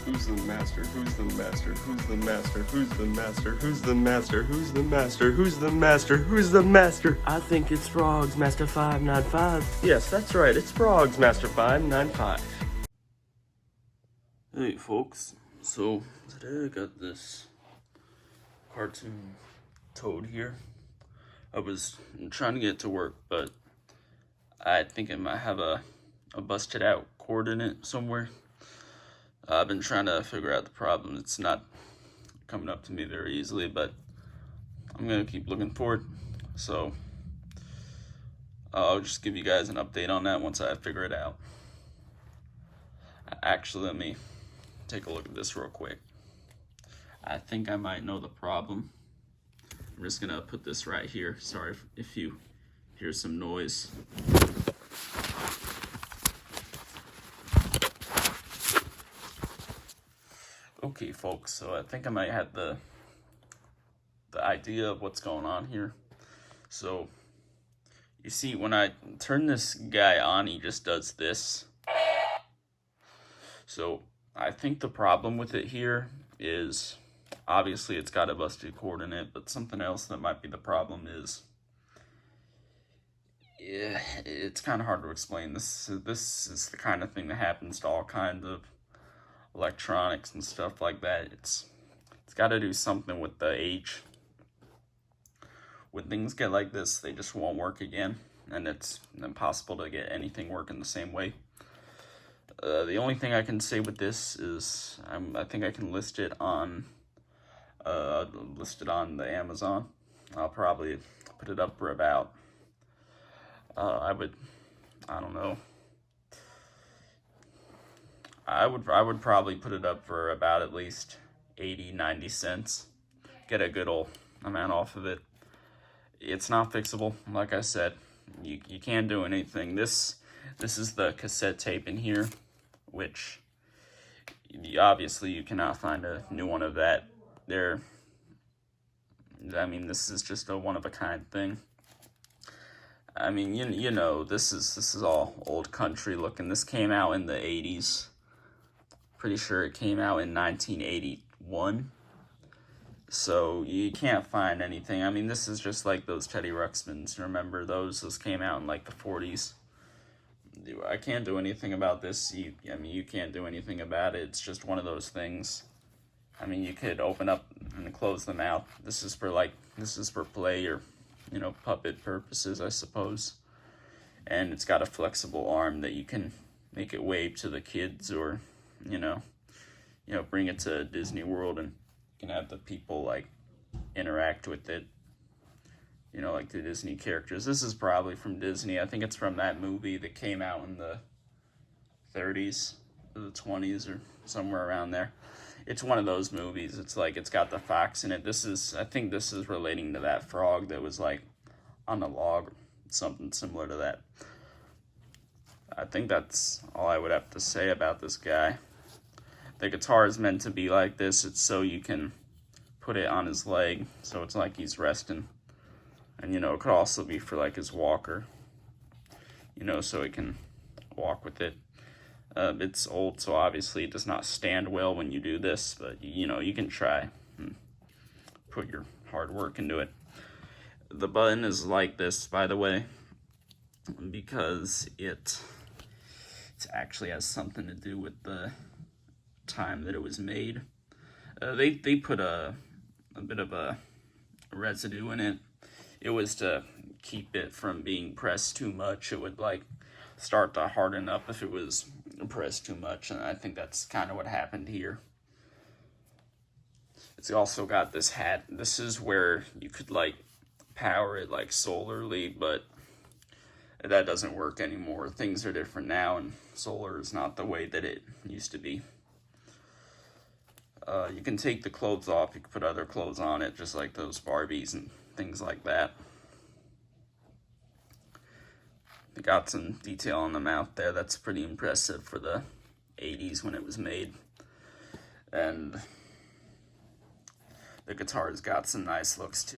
Who's the master? Who's the master? Who's the master? Who's the master? Who's the master? Who's the master? Who's the master? Who's the master? I think it's Frogs Master 595. Yes, that's right. It's Frogs Master 595. Hey folks, so today I got this cartoon toad here. I was trying to get it to work, but I think it might have a busted out cord in it somewhere. I've been trying to figure out the problem. It's not coming up to me very easily, but I'm gonna keep looking for it. So I'll just give you guys an update on that once I figure it out. Actually, let me take a look at this real quick. I think I might know the problem. I'm just gonna put this right here. Sorry if you hear some noise. Okay, folks, so I think I might have the idea of what's going on here. So you see, when I turn this guy on, he just does this. So I think the problem with it here is, obviously it's got a busted cord in it, but something else that might be the problem is, yeah, it's kind of hard to explain. This is the kind of thing that happens to all kinds of electronics and stuff like that. It's got to do something with the age. When things get like this, they just won't work again, and it's impossible to get anything working the same way. The only thing I can say with this is I think I can list it on the Amazon. I'll probably put it up for about I don't know. I would probably put it up for about at least 80-90 cents. Get a good old amount off of it. It's not fixable, like I said. You can't do anything. This is the cassette tape in here, which obviously you cannot find a new one of that. This is just a one-of-a-kind thing. I mean, you know, this is all old country looking. This came out in the 80s. Pretty sure it came out in 1981. So you can't find anything. I mean, this is just like those Teddy Ruxpins. Remember those? Those came out in like the 40s. I can't do anything about this. You can't do anything about it. It's just one of those things. I mean, you could open up and close them out. This is for play or, puppet purposes, I suppose. And it's got a flexible arm that you can make it wave to the kids, or, bring it to Disney World, and you can have the people like interact with it. Like the Disney characters. This is probably from Disney. I think it's from that movie that came out in the 30s or the 20s or somewhere around there. It's one of those movies. It's like it's got the fox in it. I think this is relating to that frog that was like on a log, something similar to that. I think that's all I would have to say about this guy. The guitar is meant to be like this. It's so you can put it on his leg, so it's like he's resting. And, it could also be for, like, his walker, so he can walk with it. It's old, so obviously it does not stand well when you do this, but, you can try and put your hard work into it. The button is like this, by the way, because it actually has something to do with the time that it was made. They put a bit of a residue in it. It was to keep it from being pressed too much. It would start to harden up if it was pressed too much, and I think that's kind of what happened here. It's also got this hat. This is where you could power it solarly, but that doesn't work anymore. Things are different now, and solar is not the way that it used to be. You can take the clothes off. You can put other clothes on it, just like those Barbies and things like that. They got some detail on the mouth there. That's pretty impressive for the 80s when it was made. And the guitar's got some nice looks too.